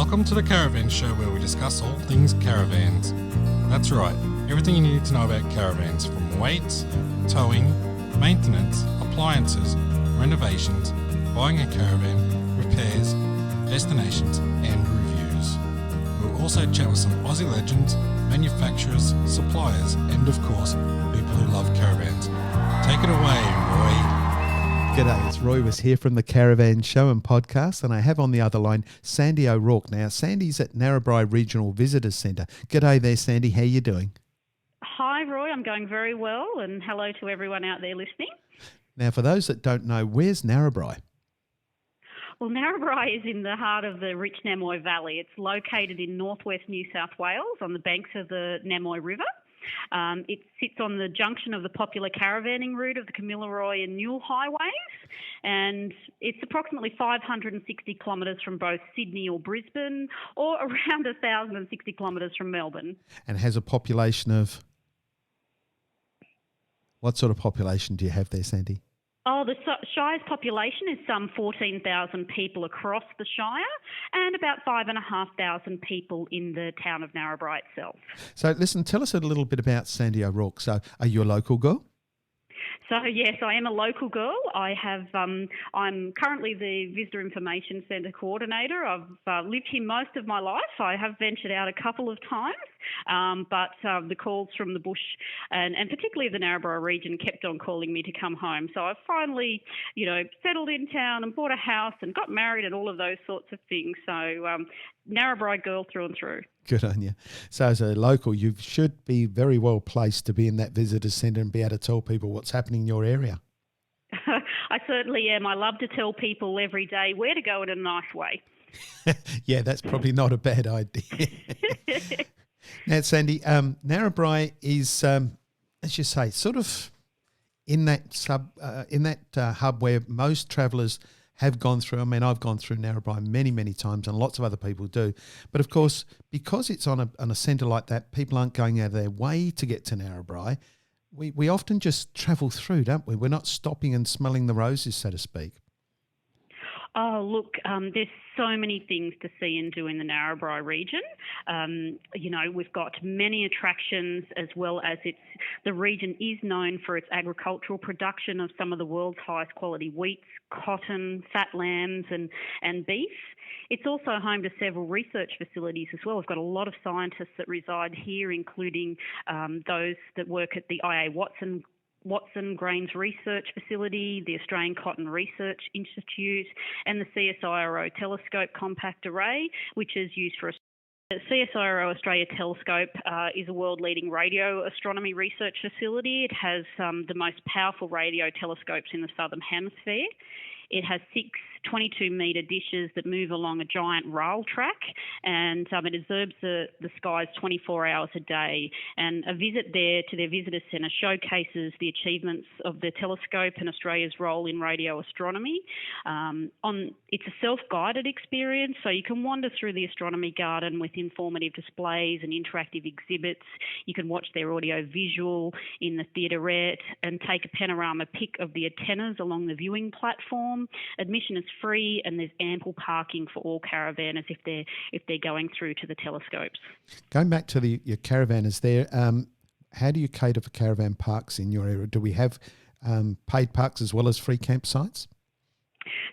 Welcome to the Caravan Show, where we discuss all things caravans. That's right, everything you need to know about caravans, from weight, towing, maintenance, appliances, renovations, buying a caravan, repairs, destinations and reviews. We'll also chat with some Aussie legends, manufacturers, suppliers and of course, people who love caravans. Take it away, Roy. G'day, it's Roy was here from the Caravan Show and Podcast, and I have on the other line Sandy O'Rourke. Now, Sandy's at Narrabri Regional Visitor Centre. G'day there, Sandy. How you doing? Hi, Roy. I'm going very well, and hello to everyone out there listening. Now, for those that don't know, where's Narrabri? Well, Narrabri is in the heart of the rich Namoi Valley. It's located in northwest New South Wales on the banks of the Namoi River. It sits on the junction of the popular caravanning route of the Kamilaroi and Newell highways, and it's approximately 560 kilometres from both Sydney or Brisbane, or around 1,060 kilometres from Melbourne. And has a population of... What sort of population do you have there, Sandy? Oh, the Shire's population is some 14,000 people across the Shire and about 5,500 people in the town of Narrabri itself. So listen, tell us a little bit about Sandy O'Rourke. So are you a local girl? So yes, I am a local girl. I'm currently the Visitor Information Centre coordinator. I've lived here most of my life. I have ventured out a couple of times, but the calls from the bush and particularly the Narrabri region kept on calling me to come home. So I finally, settled in town and bought a house and got married and all of those sorts of things. So Narrabri girl through and through. Good on you. So as a local, you should be very well placed to be in that visitor centre and be able to tell people what's happening in your area. I certainly am. I love to tell people every day where to go in a nice way. Yeah, that's probably not a bad idea. Now, Sandy, Narrabri is, as you say, sort of in that hub where most travellers have gone through. I mean, I've gone through Narrabri many, many times, and lots of other people do. But of course, because it's on a centre like that, people aren't going out of their way to get to Narrabri. We often just travel through, don't we? We're not stopping and smelling the roses, so to speak. Oh, look, there's so many things to see and do in the Narrabri region. We've got many attractions, as well as the region is known for its agricultural production of some of the world's highest quality wheats, cotton, fat lambs and beef. It's also home to several research facilities as well. We've got a lot of scientists that reside here, including those that work at the IA Watson Grains Research Facility, the Australian Cotton Research Institute, and the CSIRO Telescope Compact Array, which is used for the CSIRO Australia Telescope is a world-leading radio astronomy research facility. It has the most powerful radio telescopes in the Southern Hemisphere. It has 6 22-metre dishes that move along a giant rail track, and it observes the skies 24 hours a day. And a visit there to their visitor centre showcases the achievements of the telescope and Australia's role in radio astronomy. It's a self-guided experience, so you can wander through the astronomy garden with informative displays and interactive exhibits. You can watch their audio-visual in the theaterette and take a panorama pic of the antennas along the viewing platform. Admission is free, and there's ample parking for all caravanners if they're going through to the telescopes. Going back to your caravanners there, how do you cater for caravan parks in your area? Do we have paid parks as well as free campsites?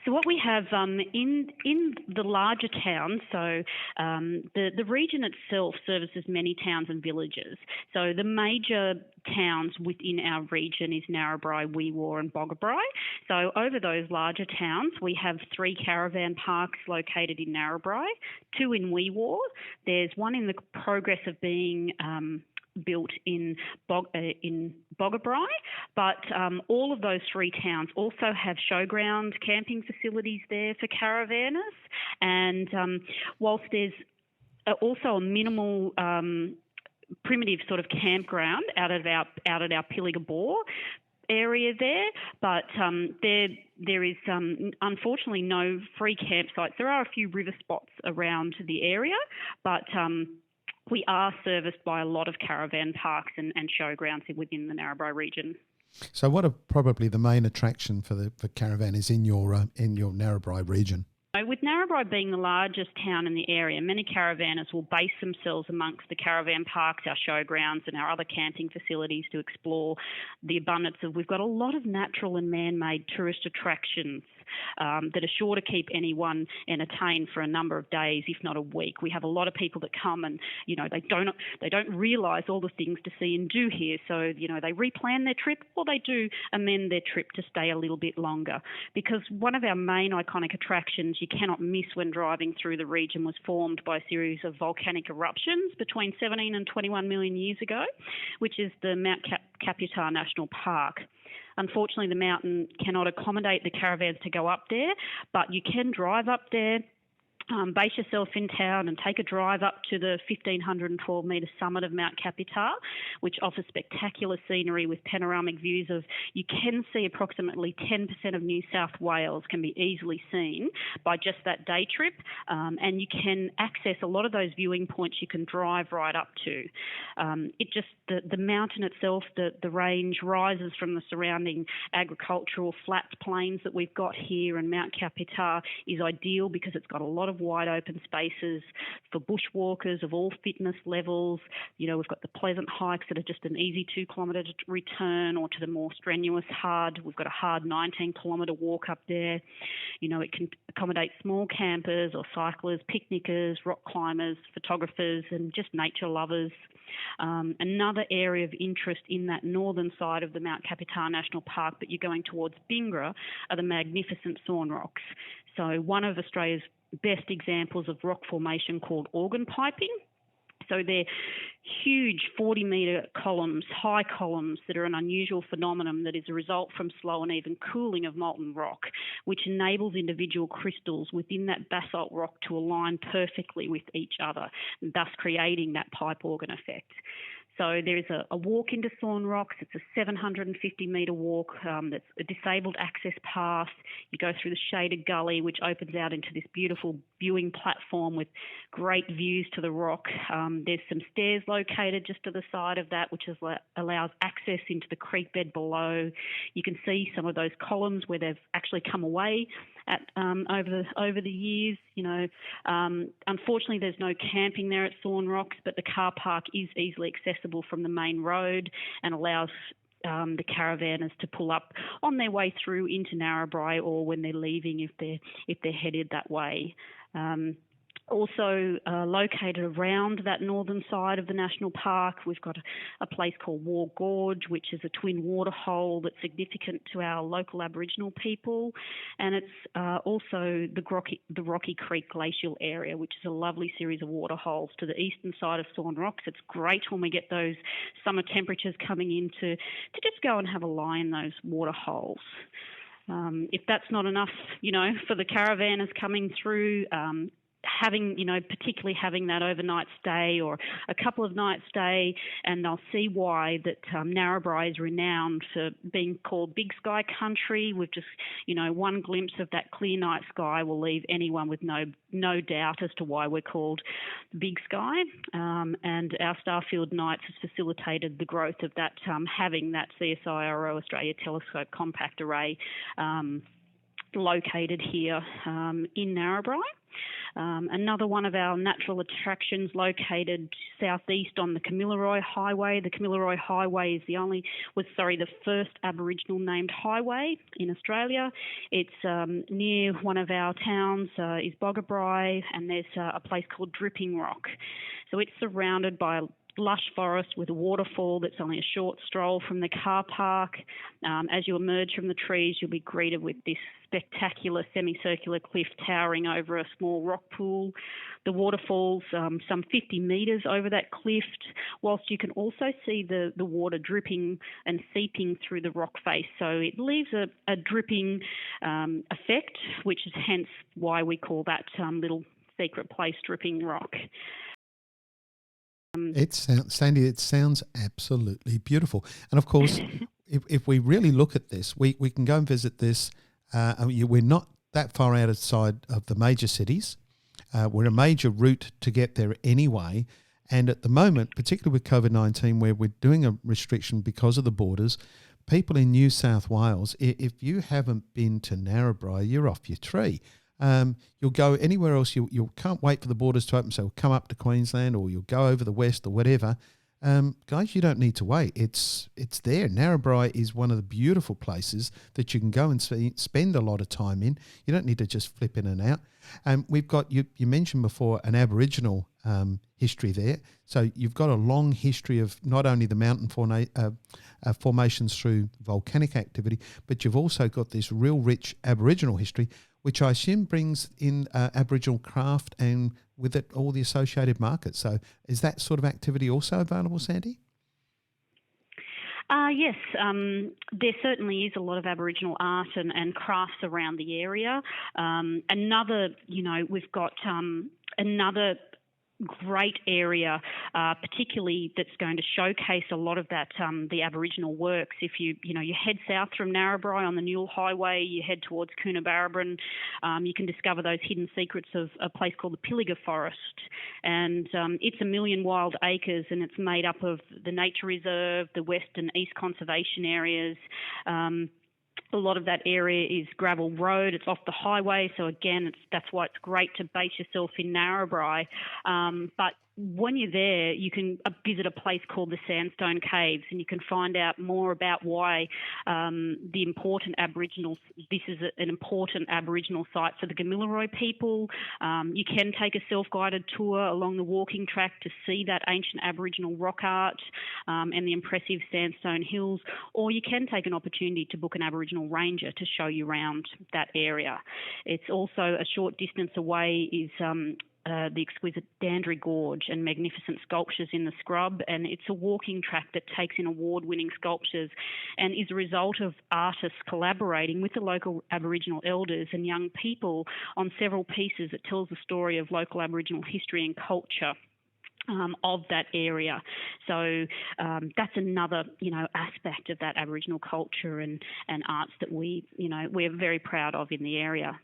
So what we have in the larger towns, so the region itself services many towns and villages. So the major towns within our region is Narrabri, Weewar and Boggabri. So over those larger towns, we have 3 caravan parks located in Narrabri, 2 in Weewar. There's one in the progress of being built in Boggabri, but all of those 3 towns also have showground camping facilities there for caravanners. And whilst there's also a minimal primitive sort of campground out at our Pilliga area there, but there is unfortunately no free campsites. There are a few river spots around the area, but we are serviced by a lot of caravan parks and showgrounds within the Narrabri region. So what are probably the main attraction for caravan is in your Narrabri region? With Narrabri being the largest town in the area, many caravanners will base themselves amongst the caravan parks, our showgrounds and our other camping facilities to explore the abundance of. We've got a lot of natural and man-made tourist attractions that are sure to keep anyone entertained for a number of days, if not a week. We have a lot of people that come and, they don't realise all the things to see and do here. So, they replan their trip or they do amend their trip to stay a little bit longer. Because one of our main iconic attractions you cannot miss when driving through the region was formed by a series of volcanic eruptions between 17 and 21 million years ago, which is the Mount Capitar National Park. Unfortunately, the mountain cannot accommodate the caravans to go up there, but you can drive up there, base yourself in town and take a drive up to the 1,512 metre summit of Mount Capitar, which offers spectacular scenery with panoramic views of, you can see approximately 10% of New South Wales can be easily seen by just that day trip, and you can access a lot of those viewing points you can drive right up to. The mountain itself, the range rises from the surrounding agricultural flat plains that we've got here, and Mount Capitar is ideal because it's got a lot of wide open spaces for bushwalkers of all fitness levels. We've got the pleasant hikes that are just an easy 2 kilometre return, or to the more strenuous hard. We've got a hard 19 kilometre walk up there. It can accommodate small campers or cyclists, picnickers, rock climbers, photographers and just nature lovers. Another area of interest in that northern side of the Mount Capitar National Park, but you're going towards Bingra, are the magnificent Thorn Rocks. So one of Australia's best examples of rock formation called organ piping. So they're huge 40-metre columns, high columns that are an unusual phenomenon that is a result from slow and even cooling of molten rock, which enables individual crystals within that basalt rock to align perfectly with each other, thus creating that pipe organ effect. So there's a walk into Thorn Rocks. It's a 750-metre walk that's a disabled access path. You go through the shaded gully, which opens out into this beautiful viewing platform with great views to the rock. There's some stairs located just to the side of that, which allows access into the creek bed below. You can see some of those columns where they've actually come away over the years. Unfortunately, there's no camping there at Thorn Rocks, but the car park is easily accessible from the main road and allows the caravanners to pull up on their way through into Narrabri, or when they're leaving if they're headed that way. Also located around that northern side of the national park, we've got a place called War Gorge, which is a twin waterhole that's significant to our local Aboriginal people, and it's also the Rocky Creek Glacial area, which is a lovely series of waterholes to the eastern side of Thorn Rocks. It's great when we get those summer temperatures coming in to just go and have a lie in those waterholes. If that's not enough, for the caravanners coming through, particularly having that overnight stay or a couple of nights stay, and they'll see why that Narrabri is renowned for being called Big Sky Country. With just, one glimpse of that clear night sky will leave anyone with no doubt as to why we're called Big Sky. And our Starfield Nights has facilitated the growth of that, having that CSIRO Australia Telescope Compact Array located here in Narrabri. Another one of our natural attractions located southeast on the Kamilaroi Highway. The Kamilaroi Highway is the first Aboriginal named highway in Australia. It's near one of our towns is Boggabri, and there's a place called Dripping Rock. So it's surrounded by lush forest with a waterfall that's only a short stroll from the car park. As you emerge from the trees, you'll be greeted with this spectacular semicircular cliff towering over a small rock pool. The waterfall's some 50 metres over that cliff, whilst you can also see the water dripping and seeping through the rock face. So it leaves a dripping effect, which is hence why we call that little secret place Dripping Rock. Sandy, it sounds absolutely beautiful. And of course, if we really look at this, we can go and visit this. We're not that far outside of the major cities. We're a major route to get there anyway. And at the moment, particularly with COVID-19, where we're doing a restriction because of the borders, people in New South Wales, if you haven't been to Narrabri, you're off your tree. You'll go anywhere else. You can't wait for the borders to open, so come up to Queensland or you'll go over the west or whatever. Guys, you don't need to wait. It's there. Narrabri is one of the beautiful places that you can go and spend a lot of time in. You don't need to just flip in and out. We've got, you mentioned before, an Aboriginal history there. So you've got a long history of not only the mountain formations through volcanic activity, but you've also got this real rich Aboriginal history, which I assume brings in Aboriginal craft and with it all the associated markets. So is that sort of activity also available, Sandy? Yes, there certainly is a lot of Aboriginal art and crafts around the area. We've got another great area, particularly that's going to showcase a lot of that, the Aboriginal works. If you head south from Narrabri on the Newell Highway, you head towards Coonabarabran, you can discover those hidden secrets of a place called the Pilliga Forest. And it's 1 million wild acres, and it's made up of the Nature Reserve, the West and East Conservation areas. A lot of that area is gravel road. It's off the highway, so again, that's why it's great to base yourself in Narrabri. But when you're there, you can visit a place called the Sandstone Caves, and you can find out more about why the important Aboriginal. This is an important Aboriginal site for the Gamilaroi people. You can take a self-guided tour along the walking track to see that ancient Aboriginal rock art and the impressive sandstone hills, or you can take an opportunity to book an Aboriginal ranger to show you around that area. It's also a short distance away is the exquisite Dandry Gorge and magnificent sculptures in the scrub, and it's a walking track that takes in award-winning sculptures and is a result of artists collaborating with the local Aboriginal elders and young people on several pieces that tells the story of local Aboriginal history and culture. Of that area. So that's another, aspect of that Aboriginal culture and arts that we're very proud of in the area.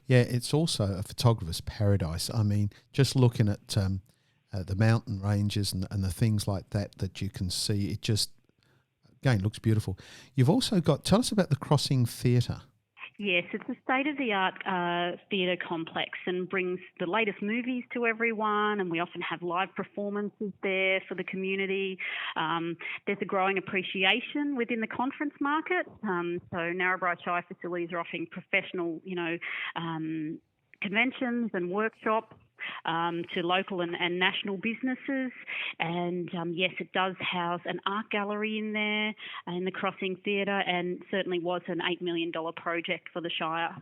Yeah, it's also a photographer's paradise. I mean, just looking at the mountain ranges and the things like that you can see, it just, again, looks beautiful. You've also got, tell us about the Crossing Theatre. Yes, it's a state-of-the-art theatre complex and brings the latest movies to everyone, and we often have live performances there for the community. There's a growing appreciation within the conference market. So Narrabri Shire facilities are offering professional, conventions and workshops to local and national businesses. And yes, it does house an art gallery in there in the Crossing Theatre, and certainly was an $8 million project for the Shire.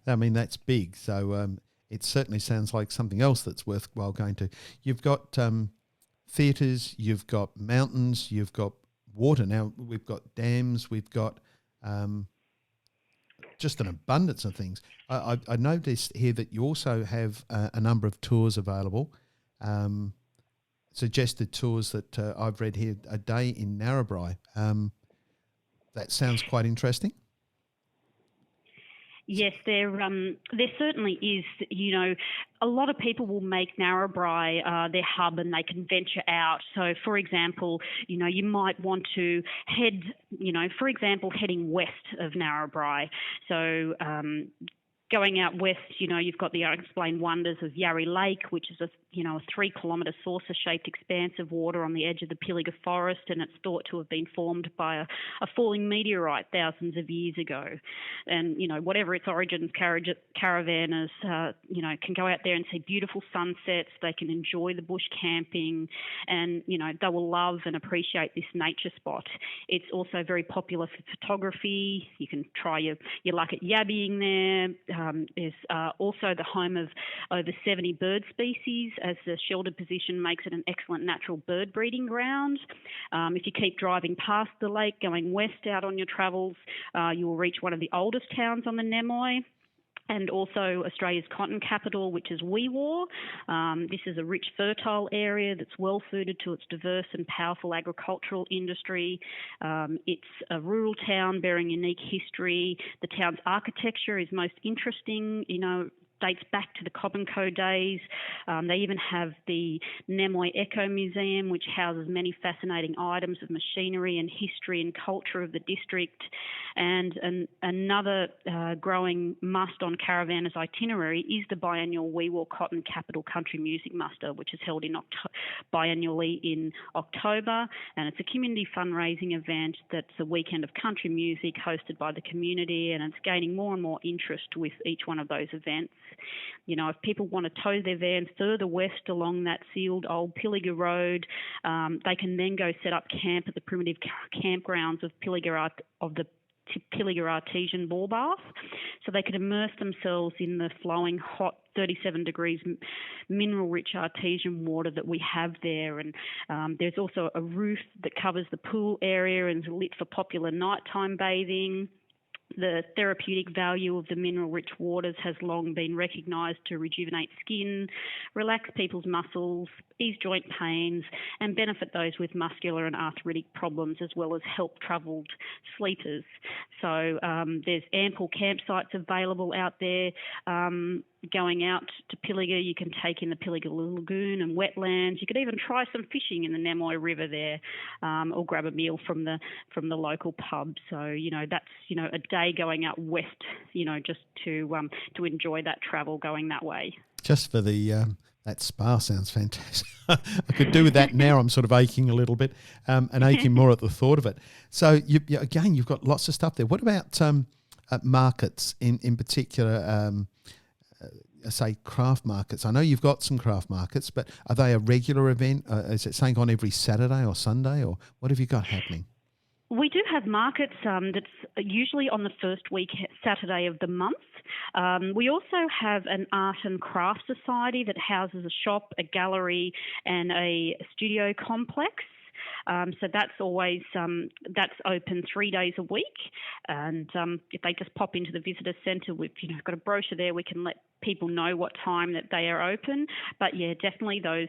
I mean, that's big. So it certainly sounds like something else that's worthwhile going to. You've got theatres, you've got mountains, you've got water. Now we've got dams, we've got just an abundance of things. I noticed here that you also have a number of tours available, suggested tours that I've read here, a day in Narrabri. That sounds quite interesting. Yes, there certainly is. A lot of people will make Narrabri their hub, and they can venture out. So, for example, you might want to head, heading west of Narrabri. So, going out west, you've got the unexplained wonders of Yarrie Lake, which is a 3-kilometre saucer-shaped expanse of water on the edge of the Pilliga Forest, and it's thought to have been formed by a falling meteorite thousands of years ago. And, whatever its origins, caravanners, can go out there and see beautiful sunsets. They can enjoy the bush camping, and, they will love and appreciate this nature spot. It's also very popular for photography. You can try your luck at yabbying there. Is also the home of over 70 bird species, as the sheltered position makes it an excellent natural bird breeding ground. If you keep driving past the lake, going west out on your travels, you will reach one of the oldest towns on the Nemoy, and also Australia's cotton capital, which is Weewaw. This is a rich, fertile area that's well suited to its diverse and powerful agricultural industry. It's a rural town bearing unique history. The town's architecture is most interesting. dates back to the Cobb&Co days. They even have the Namoi Eco Museum, which houses many fascinating items of machinery and history and culture of the district. And another growing must on Caravan's itinerary is the biannual We Walk Cotton Capital Country Music Muster, which is held biannually in October, and it's a community fundraising event that's a weekend of country music hosted by the community, and it's gaining more and more interest with each one of those events. You know, if people want to tow their vans further west along that sealed old Pilliga Road, they can then go set up camp at the primitive campgrounds of the Pilliga Artesian Ball Bath. So they could immerse themselves in the flowing hot 37 degrees mineral-rich artesian water that we have there. And there's also a roof that covers the pool area and is lit for popular nighttime bathing. The therapeutic value of the mineral-rich waters has long been recognised to rejuvenate skin, relax people's muscles, ease joint pains, and benefit those with muscular and arthritic problems, as well as help travelled sleepers. So there's ample campsites available out there. Going out to Pilliga, you can take in the Pilliga Lagoon and wetlands. You could even try some fishing in the Namoi River there, or grab a meal from the local pub. So that's a day going out west, just to enjoy that travel going that way. Just for the that spa sounds fantastic. I could do with that now. I'm sort of aching a little bit, and aching more at the thought of it. So you've got lots of stuff there. What about markets in particular? Say craft markets. I know you've got some craft markets, but are they a regular event? Is it something on every Saturday or Sunday, or what have you got happening? We do have markets that's usually on the first week Saturday of the month. We also have an art and craft society that houses a shop, a gallery, and a studio complex. So that's always that's open 3 days a week, and if they just pop into the visitor centre, we've got a brochure there. We can let people know what time that they are open. But yeah, definitely those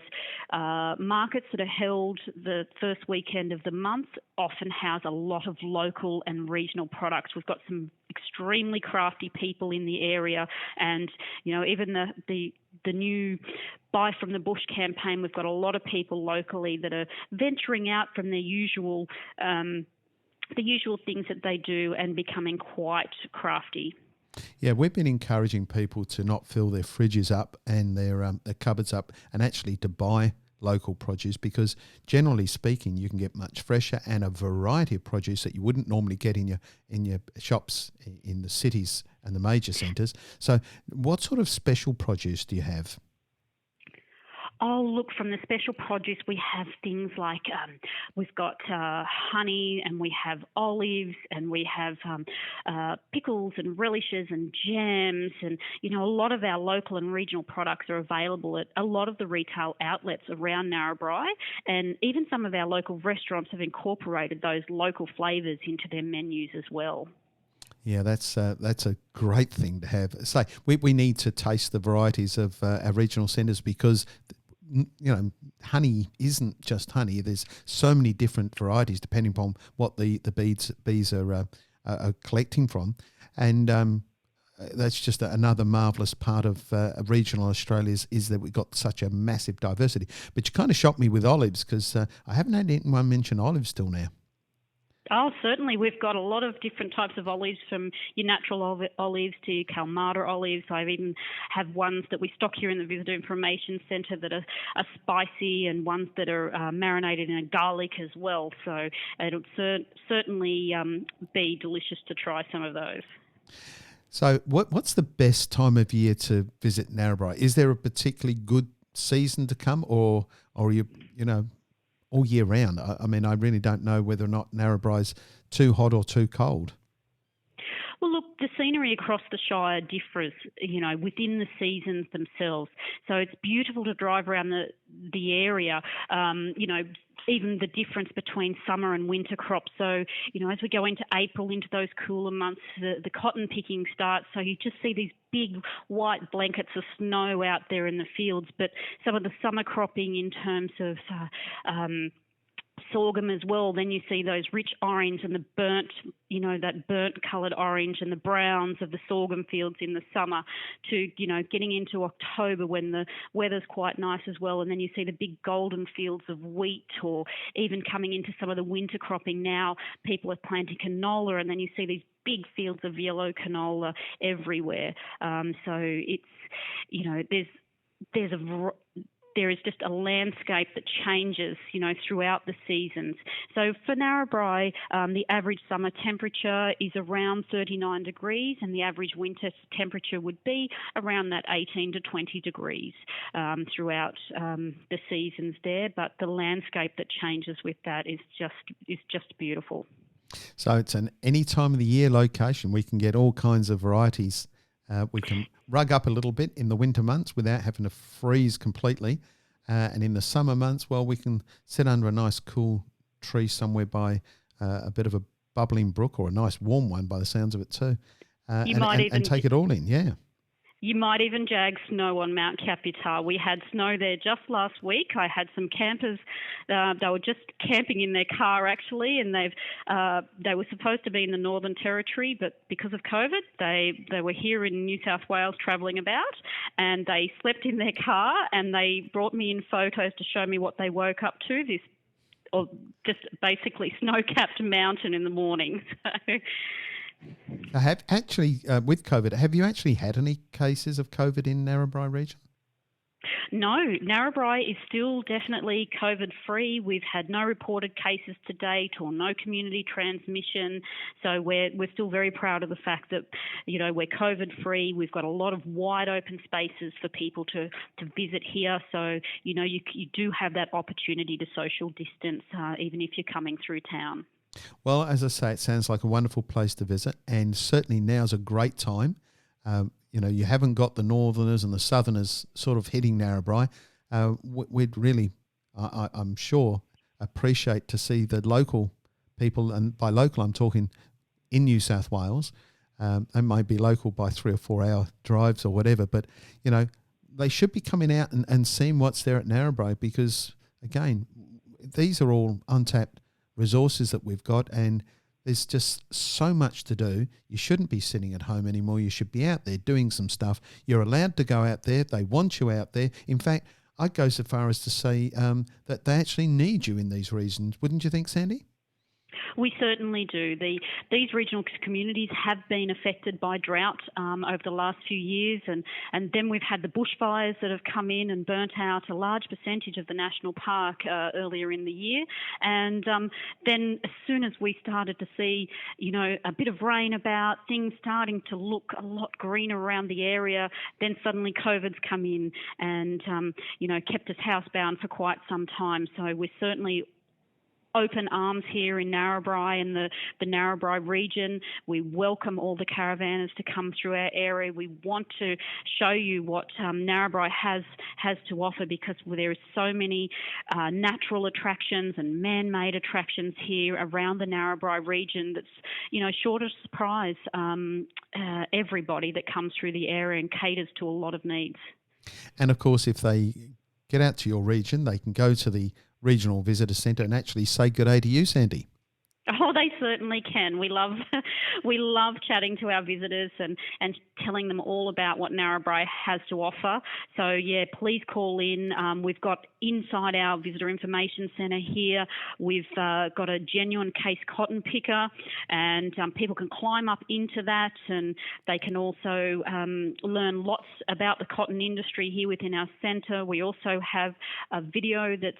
markets that are held the first weekend of the month often house a lot of local and regional products. We've got some extremely crafty people in the area, and even the new Buy from the Bush campaign, we've got a lot of people locally that are venturing out from their usual things that they do and becoming quite crafty. Yeah, we've been encouraging people to not fill their fridges up and their cupboards up, and actually to buy local produce, because generally speaking you can get much fresher and a variety of produce that you wouldn't normally get in your shops in the cities and the major centres. So what sort of special produce do you have? Oh, look, from the special produce, we have things like we've got honey, and we have olives, and we have pickles and relishes and jams, and a lot of our local and regional products are available at a lot of the retail outlets around Narrabri, and even some of our local restaurants have incorporated those local flavours into their menus as well. Yeah, that's a great thing to have. Say, we need to taste the varieties of our regional centres, because honey isn't just honey. There's so many different varieties depending upon what the bees are collecting from, and that's just another marvellous part of regional Australia is that we've got such a massive diversity. But you kind of shocked me with olives, because I haven't had anyone mention olives till now. Oh, certainly. We've got a lot of different types of olives, from your natural olives to Kalamata olives. I even have ones that we stock here in the Visitor Information Centre that are spicy, and ones that are marinated in a garlic as well. So it'll certainly be delicious to try some of those. So what's the best time of year to visit Narrabri? Is there a particularly good season to come, or you all year round? I mean, I really don't know whether or not Narrabri's too hot or too cold. Well, look, the scenery across the Shire differs, within the seasons themselves. So it's beautiful to drive around the area, even the difference between summer and winter crops. So, as we go into April, into those cooler months, the cotton picking starts. So you just see these big white blankets of snow out there in the fields. But some of the summer cropping in terms of sorghum as well, then you see those rich orange and the burnt, that burnt coloured orange and the browns of the sorghum fields in the summer to, getting into October when the weather's quite nice as well. And then you see the big golden fields of wheat, or even coming into some of the winter cropping now, people are planting canola, and then you see these big fields of yellow canola everywhere. So it's, there is just a landscape that changes, throughout the seasons. So for Narrabri, the average summer temperature is around 39 degrees, and the average winter temperature would be around that 18 to 20 degrees throughout the seasons there. But the landscape that changes with that is just beautiful. So it's an any time of the year location. We can get all kinds of varieties. We can rug up a little bit in the winter months without having to freeze completely. And in the summer months, well, we can sit under a nice cool tree somewhere by a bit of a bubbling brook, or a nice warm one by the sounds of it too. And take it all in, yeah. You might even jag snow on Mount Capital. We had snow there just last week. I had some campers. They were just camping in their car, actually, and they were supposed to be in the Northern Territory, but because of COVID, they were here in New South Wales travelling about, and they slept in their car, and they brought me in photos to show me what they woke up to, this, or just basically snow-capped mountain in the morning. So. I have actually, with COVID, have you actually had any cases of COVID in Narrabri region? No, Narrabri is still definitely COVID-free. We've had no reported cases to date, or no community transmission. So we're still very proud of the fact that, we're COVID-free. We've got a lot of wide open spaces for people to visit here. So, you do have that opportunity to social distance, even if you're coming through town. Well, as I say, it sounds like a wonderful place to visit, and certainly now's a great time. You haven't got the northerners and the southerners sort of hitting Narrabri. We'd really, I'm sure, appreciate to see the local people, and by local I'm talking in New South Wales. They may be local by 3 or 4 hour drives or whatever, but, they should be coming out and seeing what's there at Narrabri, because, again, these are all untapped resources that we've got, and there's just so much to do. You shouldn't be sitting at home anymore. You should be out there doing some stuff. You're allowed to go out there. They want you out there. In fact, I'd go so far as to say that they actually need you in these regions. Wouldn't you think, Sandy? We certainly do. These regional communities have been affected by drought over the last few years, and then we've had the bushfires that have come in and burnt out a large percentage of the national park earlier in the year. And then as soon as we started to see, a bit of rain about, things starting to look a lot greener around the area, then suddenly COVID's come in and, kept us housebound for quite some time. So we're certainly open arms here in Narrabri and the Narrabri region. We welcome all the caravanners to come through our area. We want to show you what Narrabri has to offer, because there are so many natural attractions and man-made attractions here around the Narrabri region that's, sure to surprise everybody that comes through the area and caters to a lot of needs. And of course, if they get out to your region, they can go to the Regional Visitor Centre and actually say good day to you, Sandy. Oh, they certainly can. We love chatting to our visitors and telling them all about what Narrabri has to offer. So, yeah, please call in. We've got inside our Visitor Information Centre here, we've got a genuine case cotton picker, and people can climb up into that, and they can also learn lots about the cotton industry here within our centre. We also have a video that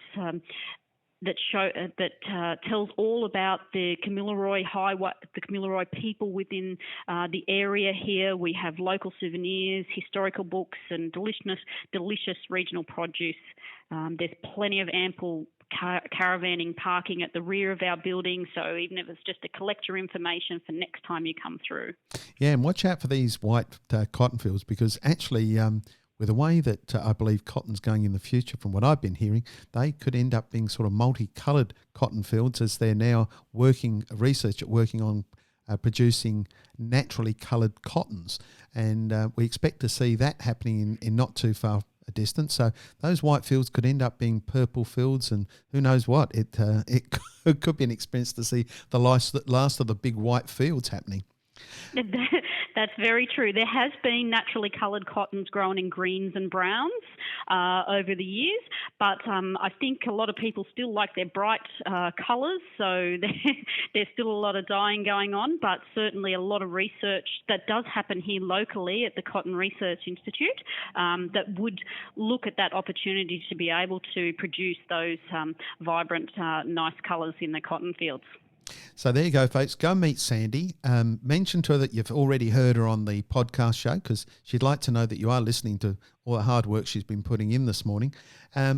tells all about the Kamilaroi highway, the Kamilaroi people within the area here. We have local souvenirs, historical books, and delicious regional produce. There's plenty of ample caravanning parking at the rear of our building, so even if it's just to collect your information for next time you come through. Yeah, and watch out for these white cotton fields, because actually with the way that I believe cotton's going in the future, from what I've been hearing, they could end up being sort of multicoloured cotton fields, as they're now working on producing naturally coloured cottons. And we expect to see that happening in not too far a distance. So those white fields could end up being purple fields, and who knows what. It could be an experience to see the last of the big white fields happening. That's very true. There has been naturally coloured cottons grown in greens and browns over the years, but I think a lot of people still like their bright colours, so there's still a lot of dyeing going on, but certainly a lot of research that does happen here locally at the Cotton Research Institute that would look at that opportunity to be able to produce those vibrant, nice colours in the cotton fields. So there you go, folks. Go and meet Sandy. Mention to her that you've already heard her on the podcast show, because she'd like to know that you are listening to all the hard work she's been putting in this morning.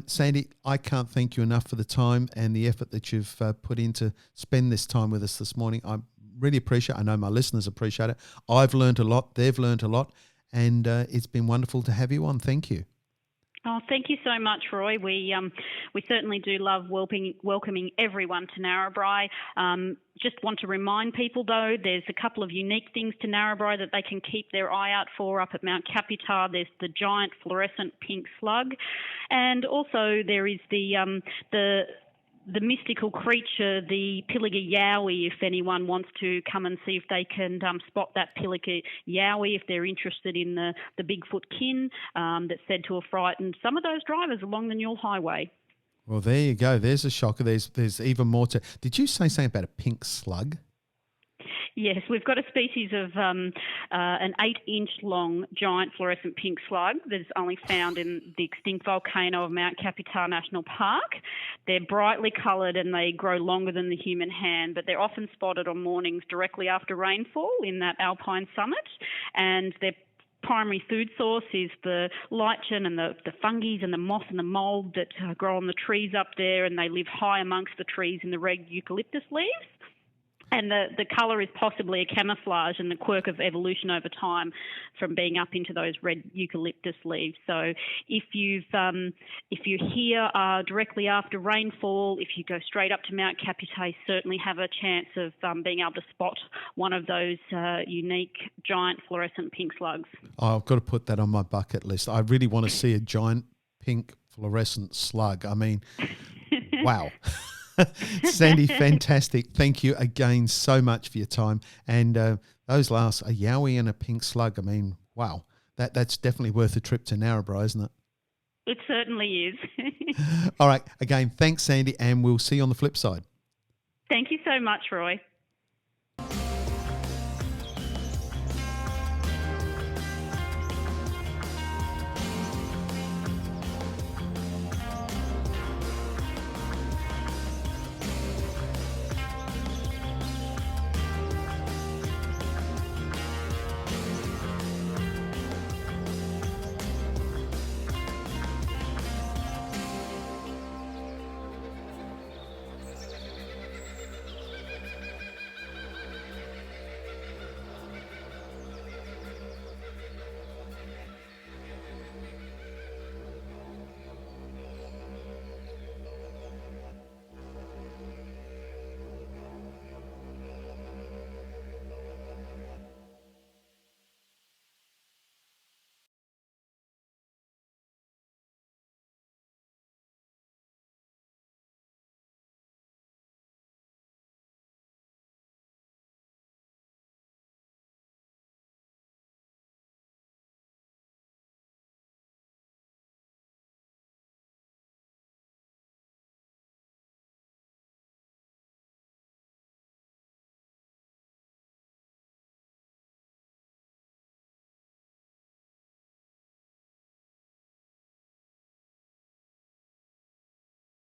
Sandy, I can't thank you enough for the time and the effort that you've put in to spend this time with us this morning. I really appreciate it. I know my listeners appreciate it. I've learned a lot. They've learned a lot. And it's been wonderful to have you on. Thank you. Oh, thank you so much, Roy. We certainly do love welcoming everyone to Narrabri. Just want to remind people, though, there's a couple of unique things to Narrabri that they can keep their eye out for up at Mount Capitar. There's the giant fluorescent pink slug, and also there is the mystical creature, the pilliga yowie, if anyone wants to come and see if they can spot that pilliga yowie, if they're interested in the Bigfoot kin that's said to have frightened some of those drivers along the Newell Highway. Well, there you go. There's a shocker. There's even more to... Did you say something about a pink slug? Yes, we've got a species of an 8-inch long giant fluorescent pink slug that is only found in the extinct volcano of Mount Capitar National Park. They're brightly coloured and they grow longer than the human hand, but they're often spotted on mornings directly after rainfall in that alpine summit, and their primary food source is the lichen and the fungi and the moss and the mould that grow on the trees up there, and they live high amongst the trees in the red eucalyptus leaves. And the colour is possibly a camouflage and the quirk of evolution over time from being up into those red eucalyptus leaves. So if you're here directly after rainfall, if you go straight up to Mount Capitar, you certainly have a chance of being able to spot one of those unique giant fluorescent pink slugs. Oh, I've got to put that on my bucket list. I really want to see a giant pink fluorescent slug. I mean, wow. Sandy, fantastic. Thank you again so much for your time. And those last, a yowie and a pink slug, I mean, wow, that's definitely worth a trip to Narrabri, isn't it? It certainly is. All right. Again, thanks, Sandy, and we'll see you on the flip side. Thank you so much, Roy.